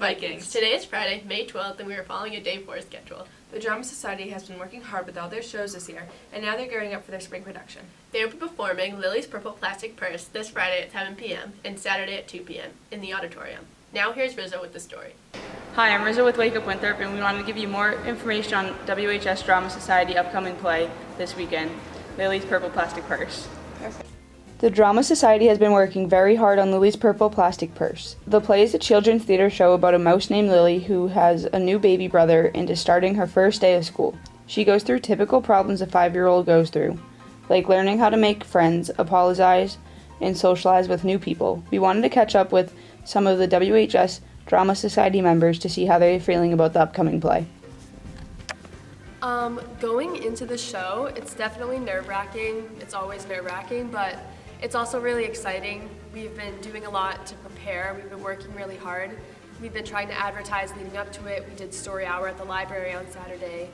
Vikings. Today is Friday, May 12th, and we are following a Day 4 schedule. The Drama Society has been working hard with all their shows this year, and now they're gearing up for their spring production. They will be performing Lily's Purple Plastic Purse this Friday at 7 p.m. and Saturday at 2 p.m. in the auditorium. Now here's Rizzo with the story. Hi, I'm Rizzo with Wake Up Winthrop, and we wanted to give you more information on WHS Drama Society upcoming play this weekend, Lily's Purple Plastic Purse. Perfect. The Drama Society has been working very hard on Lily's Purple Plastic Purse. The play is a children's theater show about a mouse named Lily who has a new baby brother and is starting her first day of school. She goes through typical problems a 5-year-old goes through, like learning how to make friends, apologize, and socialize with new people. We wanted to catch up with some of the WHS Drama Society members to see how they're feeling about the upcoming play. Going into the show, it's definitely nerve-wracking. It's always nerve-wracking, but it's also really exciting. We've been doing a lot to prepare. We've been working really hard. We've been trying to advertise leading up to it. We did story hour at the library on Saturday.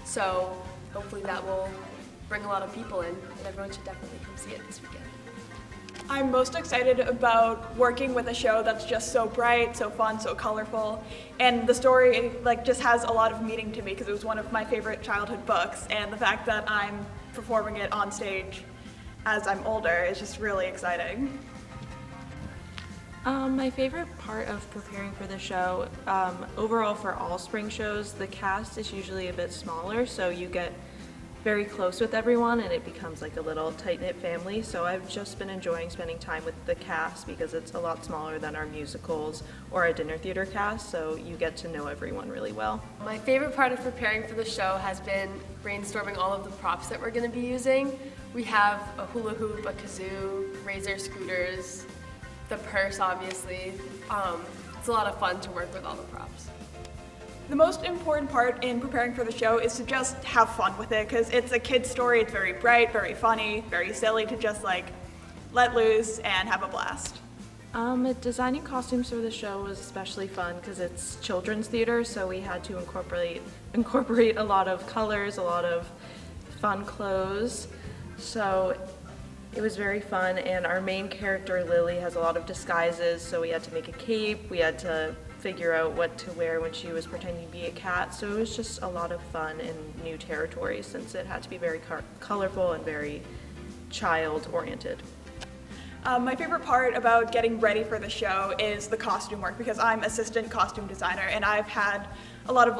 So hopefully that will bring a lot of people in, and everyone should definitely come see it this weekend. I'm most excited about working with a show that's just so bright, so fun, so colorful, and the story just has a lot of meaning to me because it was one of my favorite childhood books, and the fact that I'm performing it on stage as I'm older is just really exciting. My favorite part of preparing for the show, overall for all spring shows, the cast is usually a bit smaller, so you get very close with everyone and it becomes like a little tight-knit family. So I've just been enjoying spending time with the cast because it's a lot smaller than our musicals or our dinner theater cast, so you get to know everyone really well. My favorite part of preparing for the show has been brainstorming all of the props that we're going to be using. We have a hula hoop, a kazoo, razor scooters, the purse obviously. It's a lot of fun to work with all the props. The most important part in preparing for the show is to just have fun with it because it's a kid's story. It's very bright, very funny, very silly to just let loose and have a blast. Designing costumes for the show was especially fun because it's children's theater, so we had to incorporate a lot of colors, a lot of fun clothes. So it was very fun, and our main character Lily has a lot of disguises, so we had to make a cape, we had to figure out what to wear when she was pretending to be a cat, so it was just a lot of fun and new territory since it had to be very colorful and very child-oriented. My favorite part about getting ready for the show is the costume work because I'm assistant costume designer and I've had a lot of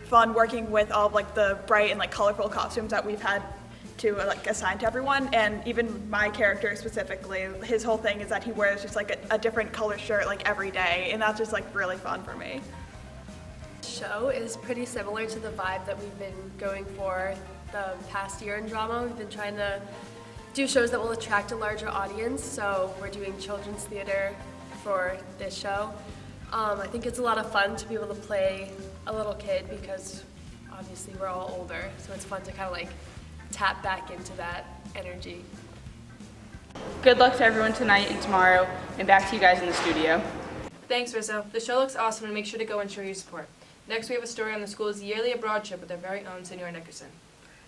fun working with all of the bright and colorful costumes that we've had to assign to everyone, and even my character specifically, his whole thing is that he wears just a different color shirt every day, and that's just really fun for me. The show is pretty similar to the vibe that we've been going for the past year in drama. We've been trying to do shows that will attract a larger audience, so we're doing children's theater for this show. I think it's a lot of fun to be able to play a little kid because obviously we're all older, so it's fun to kind of tap back into that energy. Good luck to everyone tonight and tomorrow, and back to you guys in the studio. Thanks, Rizzo. The show looks awesome and make sure to go and show your support. Next, we have a story on the school's yearly abroad trip with our very own Senor Nickerson.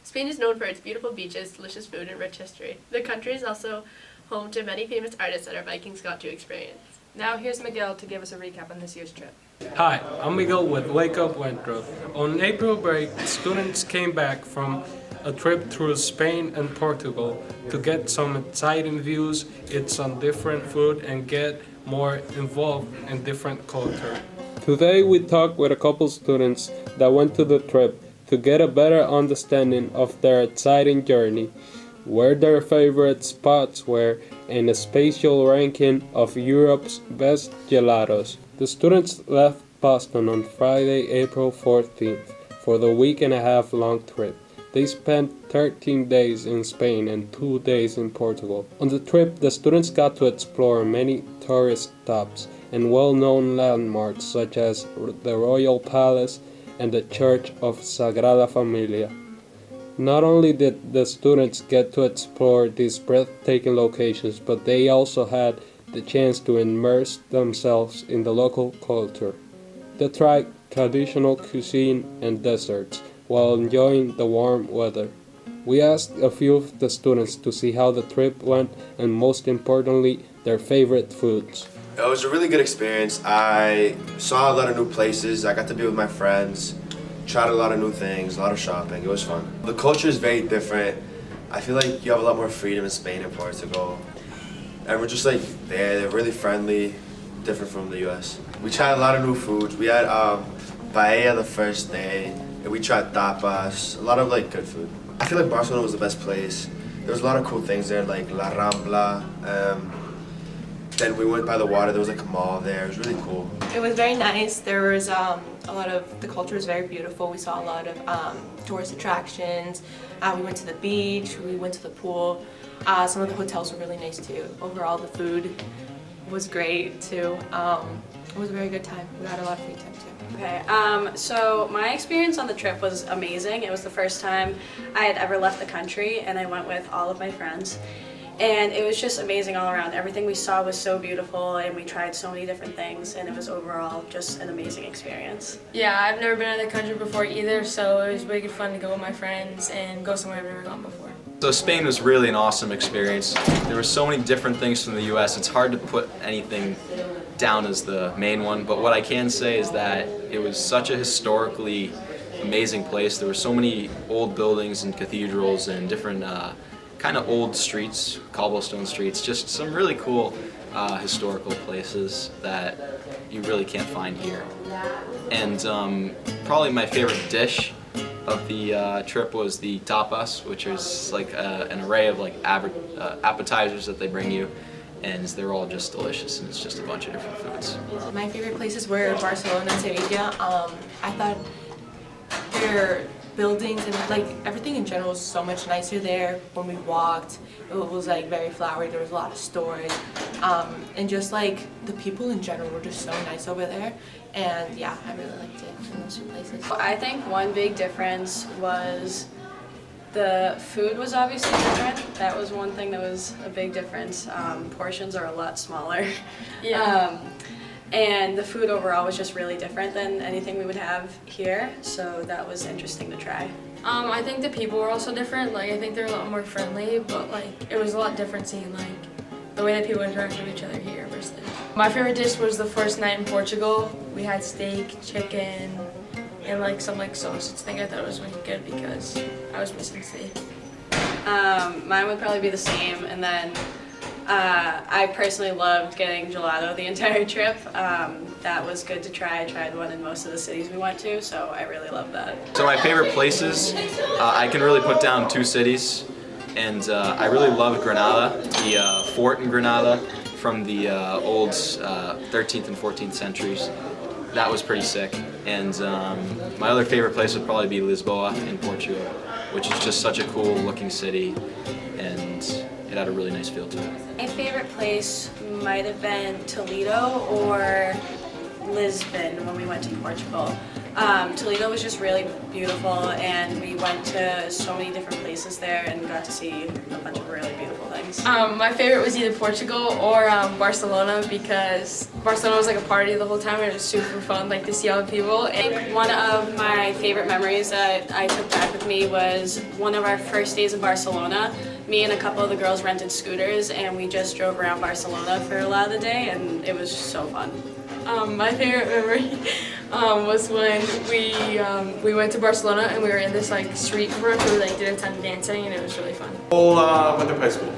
Spain is known for its beautiful beaches, delicious food, and rich history. The country is also home to many famous artists that our Vikings got to experience. Now here's Miguel to give us a recap on this year's trip. Hi, I'm Miguel with Wake Up Winthrop. On April break, students came back from a trip through Spain and Portugal to get some exciting views, eat some different food, and get more involved in different culture. Today we talked with a couple students that went to the trip to get a better understanding of their exciting journey, where their favorite spots were, and a spatial ranking of Europe's best gelatos. The students left Boston on Friday, April 14th for the week-and-a-half long trip. They spent 13 days in Spain and 2 days in Portugal. On the trip, the students got to explore many tourist stops and well-known landmarks such as the Royal Palace and the Church of Sagrada Familia. Not only did the students get to explore these breathtaking locations, but they also had the chance to immerse themselves in the local culture. They tried traditional cuisine and desserts while enjoying the warm weather. We asked a few of the students to see how the trip went and most importantly, their favorite foods. It was a really good experience. I saw a lot of new places. I got to be with my friends, tried a lot of new things, a lot of shopping. It was fun. The culture is very different. I feel like you have a lot more freedom in Spain and Portugal. And we're just like there, they're really friendly, different from the US. We tried a lot of new foods. We had paella the first day, and we tried tapas, a lot of like good food. I feel like Barcelona was the best place. There was a lot of cool things there, like La Rambla. Then we went by the water, there was like a mall there, it was really cool. It was very nice. There was a lot of, the culture was very beautiful. We saw a lot of tourist attractions. We went to the beach, we went to the pool. Some of the hotels were really nice too. Overall, the food was great too. It was a very good time. We had a lot of free time too. Okay, so my experience on the trip was amazing. It was the first time I had ever left the country, and I went with all of my friends. And it was just amazing all around. Everything we saw was so beautiful, and we tried so many different things, and it was overall just an amazing experience. Yeah, I've never been out of the country before either, so it was really good fun to go with my friends and go somewhere I've never gone before. So Spain was really an awesome experience. There were so many different things from the US. It's hard to put anything down as the main one, but what I can say is that it was such a historically amazing place. There were so many old buildings and cathedrals and different kind of old streets, cobblestone streets, just some really cool historical places that you really can't find here. And probably my favorite dish of the trip was the tapas, which is like an array of like appetizers that they bring you, and they're all just delicious, and it's just a bunch of different foods. My favorite places were Barcelona and Sevilla. I thought their buildings and like everything in general was so much nicer there. When we walked, it was like very flowery. There was a lot of stores, and just like the people in general were just so nice over there. And yeah, I really liked it in those two places. I think one big difference was the food was obviously different. That was one thing that was a big difference. Portions are a lot smaller. Yeah. And the food overall was just really different than anything we would have here, so that was interesting to try. I think the people were also different. Like, I think they're a lot more friendly, but like it was a lot different seeing like the way that people interact with each other here versus there. My favorite dish was the first night in Portugal. We had steak, chicken, and like some like sausage thing. I thought it was really good because I was missing steak. Mine would probably be the same, and then I personally loved getting gelato the entire trip. That was good to try. I tried one in most of the cities we went to, so I really loved that. So my favorite places, I can really put down two cities, and I really loved Granada, the fort in Granada from the old 13th and 14th centuries. That was pretty sick. And my other favorite place would probably be Lisboa in Portugal, which is just such a cool looking city, and it had a really nice feel to it. My favorite place might have been Toledo or Lisbon when we went to Portugal. Toledo was just really beautiful, and we went to so many different places there and got to see a bunch of really beautiful things. My favorite was either Portugal or Barcelona because Barcelona was like a party the whole time and it was super fun like to see all the people. I think one of my favorite memories that I took back with me was one of our first days in Barcelona. Me and a couple of the girls rented scooters and we just drove around Barcelona for a lot of the day, and it was so fun. My favorite memory was when we went to Barcelona and we were in this like street group where we like did a ton of dancing and it was really fun. Winthrop High School.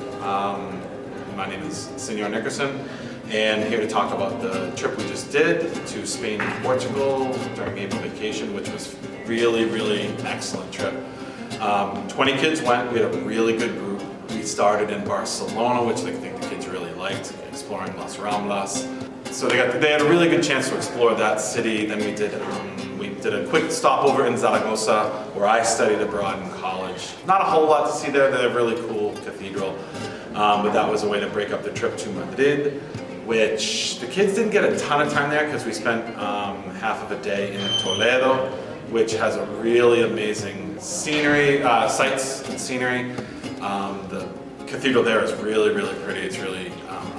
My name is Senor Nickerson, and here to talk about the trip we just did to Spain and Portugal during April vacation, which was really excellent trip. 20 kids went. We had a really good group. We started in Barcelona, which I think the kids really liked, exploring Las Ramblas. So they had a really good chance to explore that city. Then we did a quick stopover in Zaragoza, where I studied abroad in college. Not a whole lot to see there. They have a really cool cathedral, but that was a way to break up the trip to Madrid, which the kids didn't get a ton of time there because we spent half of a day in Toledo, which has a really amazing scenery, sights and scenery. The cathedral there is really pretty. It's really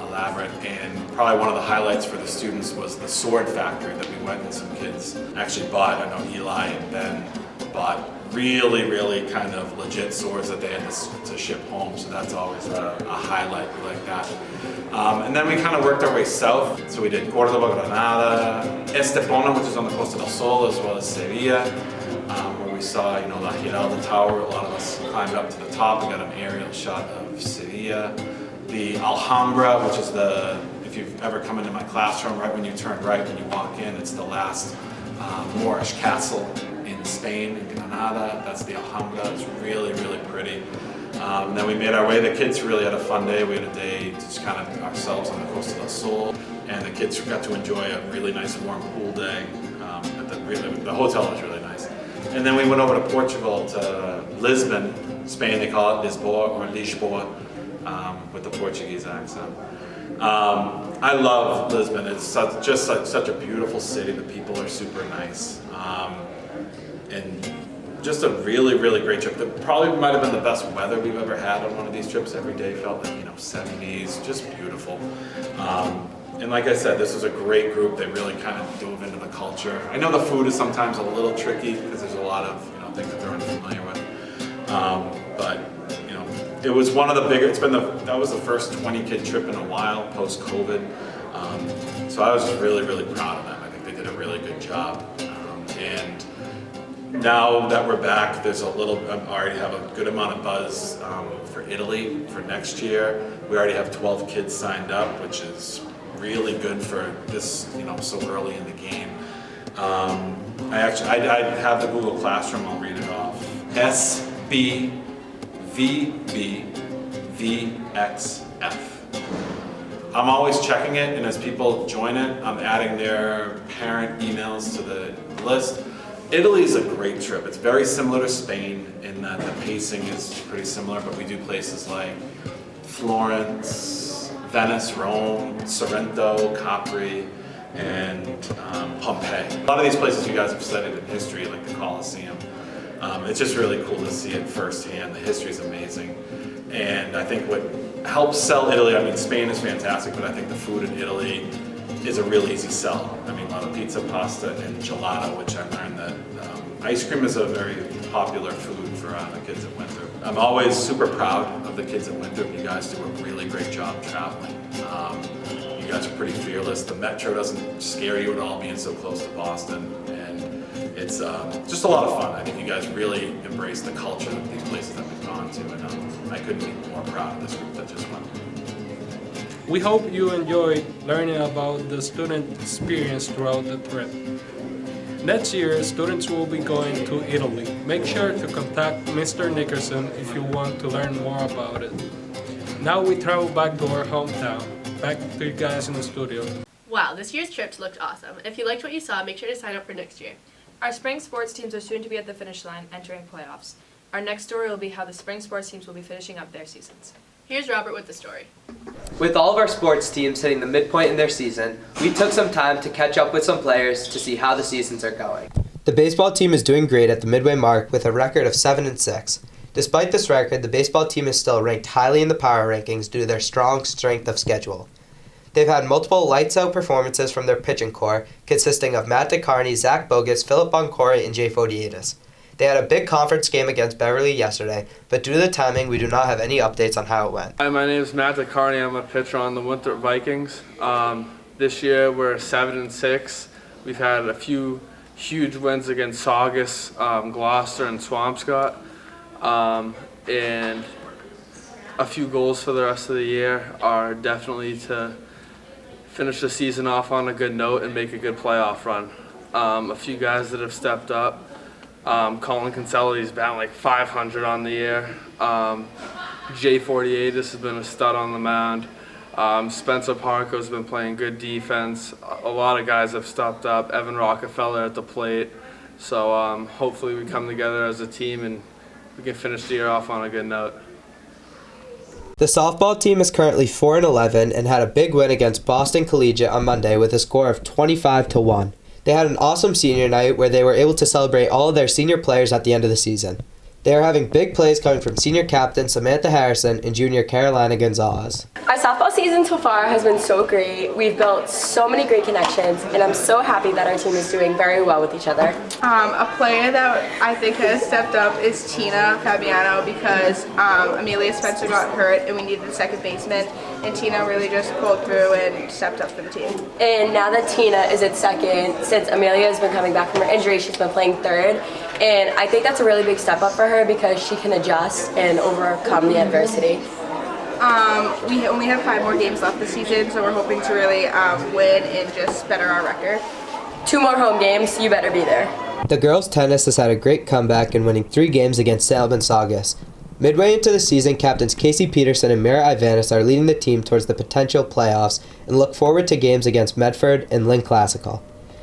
elaborate, and probably one of the highlights for the students was the sword factory that we went and some kids actually bought. I know Eli and Ben bought really kind of legit swords that they had to ship home, so that's always a highlight. We like that. And then we kind of worked our way south, so we did Córdoba, Granada, Estepona, which is on the Costa del Sol, as well as Sevilla, where we saw, you know, La Giralda Tower. A lot of us climbed up to the top. We got an aerial shot of Sevilla. The Alhambra, which is if you've ever come into my classroom, right when you turn right when you walk in, it's the last Moorish castle in Spain, in Granada. That's the Alhambra. It's really pretty. Then we made our way. The kids really had a fun day. We had a day just kind of ourselves on the Costa del Sol, and the kids got to enjoy a really nice warm pool day. The hotel was really nice. And then we went over to Portugal, to Lisbon, Spain. They call it Lisboa or Lisboa, with the Portuguese accent. I love Lisbon. It's such a beautiful city. The people are super nice. And just a really great trip. That probably might have been the best weather we've ever had on one of these trips. Every day felt like, 70s, just beautiful. And like I said, this was a great group. They really kind of dove into the culture. I know the food is sometimes a little tricky because there's a lot of things that they're unfamiliar with. But it was one of the bigger. That was the first 20-kid trip in a while post COVID. So I was just really proud of them. I think they did a really good job. And now that we're back, I already have a good amount of buzz for Italy for next year. We already have 12 kids signed up, which is really good for this, so early in the game. I have the Google Classroom. I'll read it off. SBVBVXF. I'm always checking it, and as people join it, I'm adding their parent emails to the list. Italy is a great trip. It's very similar to Spain in that the pacing is pretty similar, but we do places like Florence, Venice, Rome, Sorrento, Capri, and Pompeii. A lot of these places you guys have studied in history, like the Colosseum. It's just really cool to see it firsthand. The history is amazing. And I think what helps sell Italy, Spain is fantastic, but I think the food in Italy is a real easy sell. A lot of pizza, pasta, and gelato, which I learned that ice cream is a very popular food for the kids at Winthrop. I'm always super proud of the kids at Winthrop. You guys do a really great job traveling. You guys are pretty fearless. The metro doesn't scare you at all, being so close to Boston, and it's just a lot of fun. I think you guys really embrace the culture of these places that we've gone to, and I couldn't be more proud of this group that just went. We hope you enjoyed learning about the student experience throughout the trip. Next year, students will be going to Italy. Make sure to contact Mr. Nickerson if you want to learn more about it. Now we travel back to our hometown. Back to you guys in the studio. Wow, this year's trips looked awesome. If you liked what you saw, make sure to sign up for next year. Our spring sports teams are soon to be at the finish line, entering playoffs. Our next story will be how the spring sports teams will be finishing up their seasons. Here's Robert with the story. With all of our sports teams hitting the midpoint in their season, we took some time to catch up with some players to see how the seasons are going. The baseball team is doing great at the midway mark with a record of 7-6. Despite this record, the baseball team is still ranked highly in the power rankings due to their strong strength of schedule. They've had multiple lights-out performances from their pitching core, consisting of Matt DeCarney, Zach Bogus, Philip Boncore, and Jay Fodiatis. They had a big conference game against Beverly yesterday, but due to the timing, we do not have any updates on how it went. Hi, my name is Matt DeCarney. I'm a pitcher on the Winthrop Vikings. This year we're 7-6. We've had a few huge wins against Saugus, Gloucester, and Swampscott, and a few goals for the rest of the year are definitely to finish the season off on a good note and make a good playoff run. A few guys that have stepped up. Colin Kinselli's batting like 500 on the year. Jay Fodiatis has been a stud on the mound. Spencer Parko's been playing good defense. A lot of guys have stepped up. Evan Rockefeller at the plate. So hopefully we come together as a team and we can finish the year off on a good note. The softball team is currently 4-11 and had a big win against Boston Collegiate on Monday with a score of 25-1. They had an awesome senior night where they were able to celebrate all of their senior players at the end of the season. They are having big plays coming from senior captain Samantha Harrison and junior Carolina Gonzalez. Our softball season so far has been so great. We've built so many great connections, and I'm so happy that our team is doing very well with each other. A player that I think has stepped up is Tina Fabiano because Amelia Spencer got hurt and we needed a second baseman, and Tina really just pulled through and stepped up for the team. And now that Tina is at second, since Amelia has been coming back from her injury, she's been playing third. And I think that's a really big step up for her because she can adjust and overcome the adversity. We only have 5 more games left this season, so we're hoping to really win and just better our record. 2 more home games, you better be there. The girls' tennis has had a great comeback in winning 3 games against Salem and Saugus. Midway into the season, captains Casey Peterson and Mira Ivanis are leading the team towards the potential playoffs and look forward to games against Medford and Lynn Classical.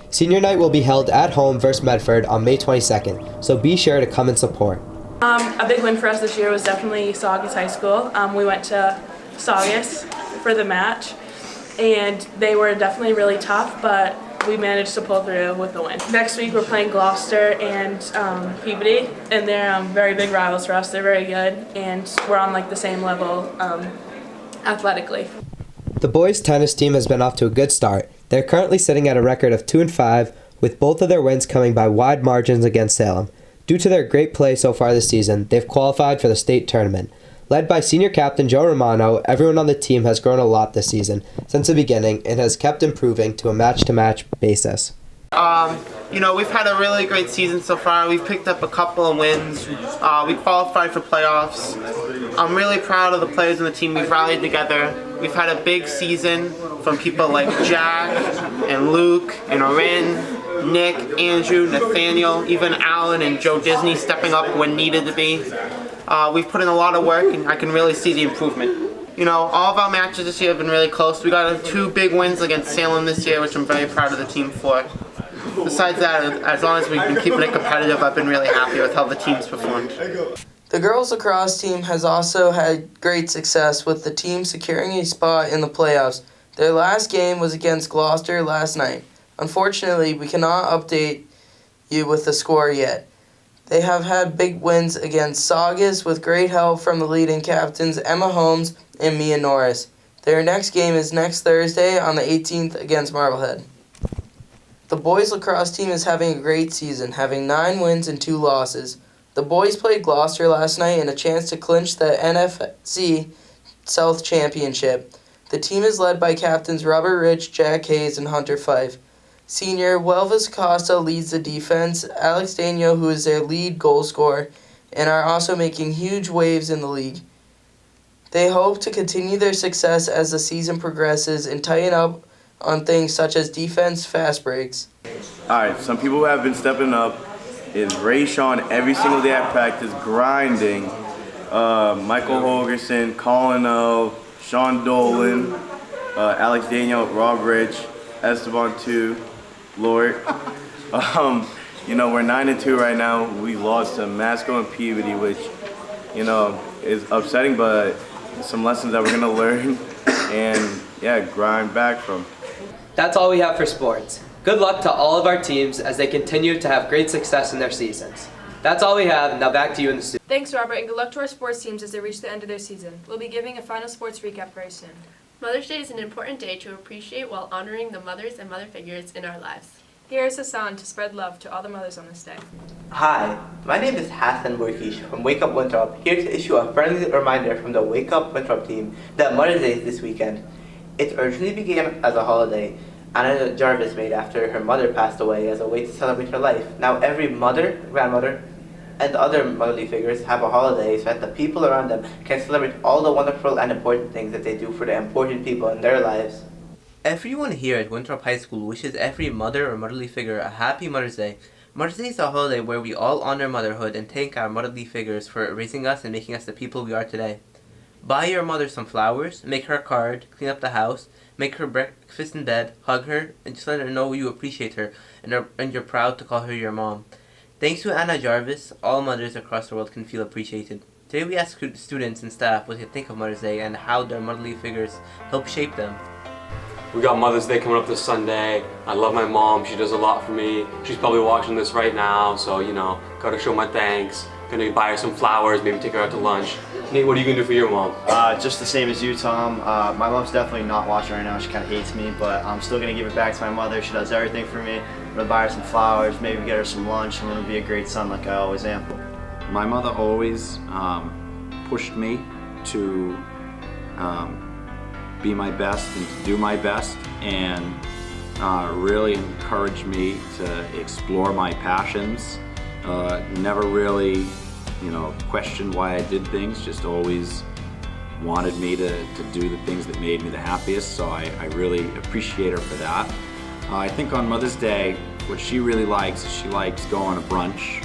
Senior night will be held at home versus Medford on May 22nd, so be sure to come and support. A big win for us this year was definitely Saugus High School. We went to Saugus for the match, and they were definitely really tough, but we managed to pull through with the win. Next week we're playing Gloucester and Peabody, and they're very big rivals for us. They're very good, and we're on the same level athletically. The boys' tennis team has been off to a good start. They're currently sitting at a record of 2-5, with both of their wins coming by wide margins against Salem. Due to their great play so far this season, they've qualified for the state tournament. Led by senior captain Joe Romano, everyone on the team has grown a lot this season since the beginning and has kept improving to a match-to-match basis. We've had a really great season so far. We've picked up a couple of wins. We qualified for playoffs. I'm really proud of the players on the team. We've rallied together. We've had a big season from people like Jack and Luke and Orin, Nick, Andrew, Nathaniel, even Alan and Joe Disney stepping up when needed to be. We've put in a lot of work, and I can really see the improvement. All of our matches this year have been really close. We got 2 big wins against Salem this year, which I'm very proud of the team for. Besides that, as long as we've been keeping it competitive, I've been really happy with how the team's performed. The girls lacrosse team has also had great success with the team securing a spot in the playoffs. Their last game was against Gloucester last night. Unfortunately, we cannot update you with the score yet. They have had big wins against Saugus with great help from the leading captains Emma Holmes and Mia Norris. Their next game is next Thursday on the 18th against Marblehead. The boys lacrosse team is having a great season, having 9 wins and 2 losses. The boys played Gloucester last night in a chance to clinch the NFC South Championship. The team is led by captains Robert Rich, Jack Hayes, and Hunter Fife. Senior Welvis Costa leads the defense, Alex Daniel, who is their lead goal scorer, and are also making huge waves in the league. They hope to continue their success as the season progresses and tighten up on things such as defense, fast breaks. Alright, some people who have been stepping up is Ray Sean every single day at practice, grinding. Michael Holgerson, Colin O, Sean Dolan, Alex Daniel, Rob Rich, Esteban 2, Lord. We're 9-2 right now. We lost to Masco and Peabody, which, is upsetting, but some lessons that we're gonna learn and grind back from. That's all we have for sports. Good luck to all of our teams as they continue to have great success in their seasons. That's all we have. Now back to you in the studio. Thanks, Robert, and good luck to our sports teams as they reach the end of their season. We'll be giving a final sports recap very soon. Mother's Day is an important day to appreciate while honoring the mothers and mother figures in our lives. Here is Hassan to spread love to all the mothers on this day. Hi, my name is Hassan Burkish from Wake Up Winthrop, here to issue a friendly reminder from the Wake Up Winthrop team that Mother's Day is this weekend. It originally began as a holiday Anna Jarvis made after her mother passed away as a way to celebrate her life. Now every mother, grandmother, and other motherly figures have a holiday so that the people around them can celebrate all the wonderful and important things that they do for the important people in their lives. Everyone here at Winthrop High School wishes every mother or motherly figure a happy Mother's Day. Mother's Day is a holiday where we all honor motherhood and thank our motherly figures for raising us and making us the people we are today. Buy your mother some flowers, make her a card, clean up the house, make her breakfast in bed, hug her, and just let her know you appreciate her and you're proud to call her your mom. Thanks to Anna Jarvis, all mothers across the world can feel appreciated. Today we ask students and staff what they think of Mother's Day and how their motherly figures help shape them. We got Mother's Day coming up this Sunday. I love my mom, she does a lot for me. She's probably watching this right now, so gotta show my thanks. gonna buy her some flowers, maybe take her out to lunch. Nate, what are you gonna do for your mom? Just the same as you, Tom. My mom's definitely not watching right now. She kind of hates me, but I'm still gonna give it back to my mother. She does everything for me. I'm gonna buy her some flowers, maybe get her some lunch. I'm gonna be a great son like I always am. My mother always pushed me to be my best and to do my best, and really encouraged me to explore my passions. Never really, questioned why I did things, just always wanted me to do the things that made me the happiest, so I really appreciate her for that. I think on Mother's Day, what she really likes is she likes going to brunch.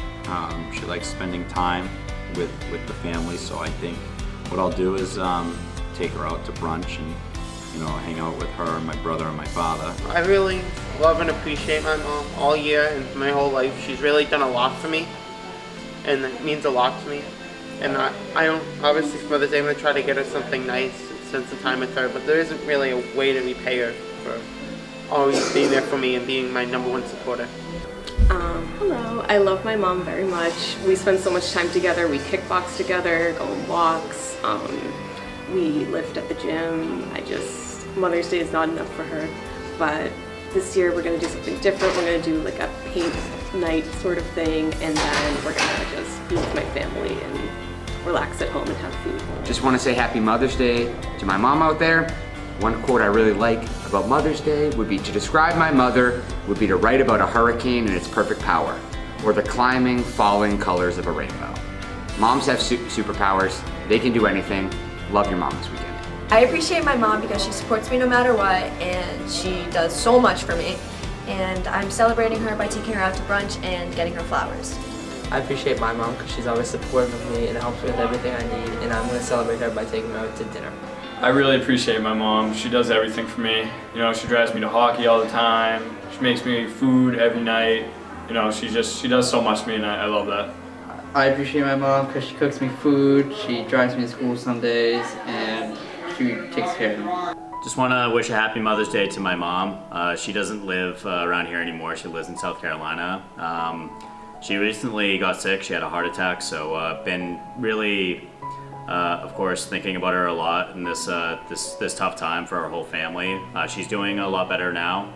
She likes spending time with the family, so I think what I'll do is take her out to brunch and hang out with her and my brother and my father. I really love and appreciate my mom all year and my whole life. She's really done a lot for me, and it means a lot to me. And I don't, obviously for Mother's Day, I'm going to try to get her something nice and spend some time with her, but there isn't really a way to repay her for always being there for me and being my #1 supporter. Hello, I love my mom very much. We spend so much time together. We kickbox together, go on walks, we lift at the gym. Mother's Day is not enough for her, but this year we're gonna do something different. We're gonna do like a paint night sort of thing, and then we're gonna just be with my family and relax at home and have food. Just want to say Happy Mother's Day to my mom out there. One quote I really like about Mother's Day would be, to describe my mother would be to write about a hurricane and its perfect power, or the climbing, falling colors of a rainbow. Moms have superpowers. They can do anything. Love your mom this weekend. I appreciate my mom because she supports me no matter what, and she does so much for me. And I'm celebrating her by taking her out to brunch and getting her flowers. I appreciate my mom because she's always supportive of me and helps me with everything I need, and I'm going to celebrate her by taking her out to dinner. I really appreciate my mom. She does everything for me. She drives me to hockey all the time. She makes me food every night. She does so much for me, and I love that. I appreciate my mom because she cooks me food, she drives me to school some days, and she takes care of me. Just want to wish a happy Mother's Day to my mom. She doesn't live around here anymore. She lives in South Carolina. She recently got sick. She had a heart attack, so been really, of course, thinking about her a lot in this tough time for our whole family. She's doing a lot better now.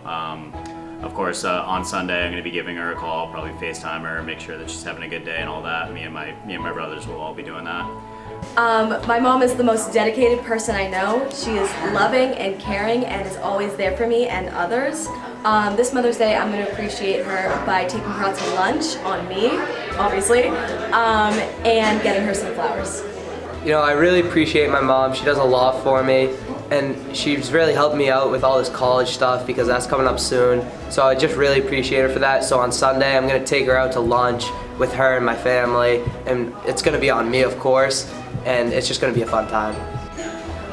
Of course, on Sunday I'm going to be giving her a call, probably FaceTime her, make sure that she's having a good day and all that. Me and my brothers will all be doing that. My mom is the most dedicated person I know. She is loving and caring and is always there for me and others. This Mother's Day, I'm going to appreciate her by taking her out to lunch on me, obviously, and getting her some flowers. I really appreciate my mom. She does a lot for me, and she's really helped me out with all this college stuff because that's coming up soon. So I just really appreciate her for that. So on Sunday, I'm going to take her out to lunch with her and my family, and it's going to be on me, of course, and it's just going to be a fun time.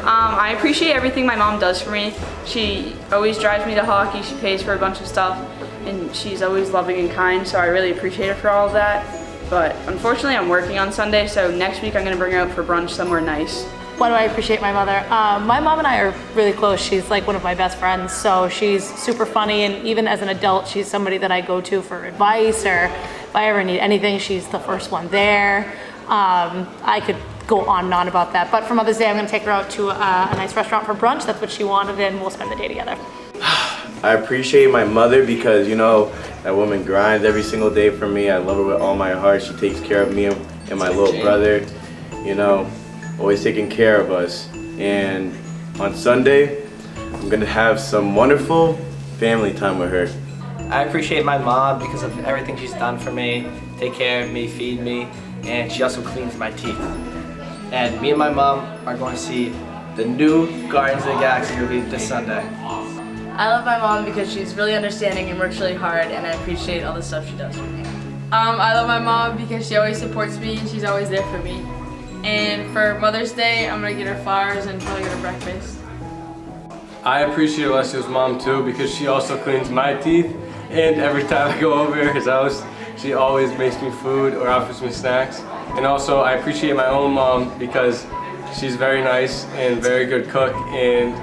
I appreciate everything my mom does for me. She always drives me to hockey, she pays for a bunch of stuff, and she's always loving and kind, so I really appreciate her for all of that. But unfortunately I'm working on Sunday, so next week I'm going to bring her out for brunch somewhere nice. Why do I appreciate my mother? My mom and I are really close. She's like one of my best friends, so she's super funny, and even as an adult, she's somebody that I go to for advice, or if I ever need anything, she's the first one there. I could go on and on about that, but for Mother's Day, I'm going to take her out to a nice restaurant for brunch. That's what she wanted, and we'll spend the day together. I appreciate my mother because, that woman grinds every single day for me. I love her with all my heart. She takes care of me and my little brother, always taking care of us. And on Sunday, I'm gonna have some wonderful family time with her. I appreciate my mom because of everything she's done for me, take care of me, feed me, and she also cleans my teeth. And me and my mom are going to see the new Guardians of the Galaxy movie this Sunday. I love my mom because she's really understanding and works really hard, and I appreciate all the stuff she does for me. I love my mom because she always supports me and she's always there for me. And for Mother's Day, I'm gonna get her flowers and probably get her breakfast. I appreciate Alessia's mom too because she also cleans my teeth, and every time I go over to his house, she always makes me food or offers me snacks. And also I appreciate my own mom because she's very nice and very good cook, and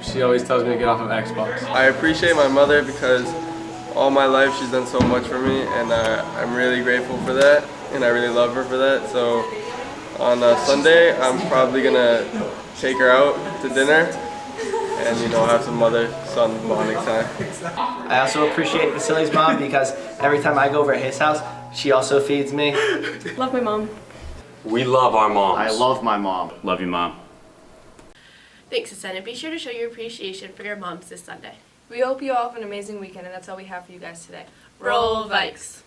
she always tells me to get off of Xbox. I appreciate my mother because all my life she's done so much for me, and I'm really grateful for that. and I really love her for that. So on Sunday, I'm probably gonna take her out to dinner and have some mother-son bonding time. I also appreciate Vasily's mom because every time I go over at his house, she also feeds me. Love my mom. We love our moms. I love my mom. Love you, Mom. Thanks, Ascend, be sure to show your appreciation for your moms this Sunday. We hope you all have an amazing weekend, and that's all we have for you guys today. Roll Vikes!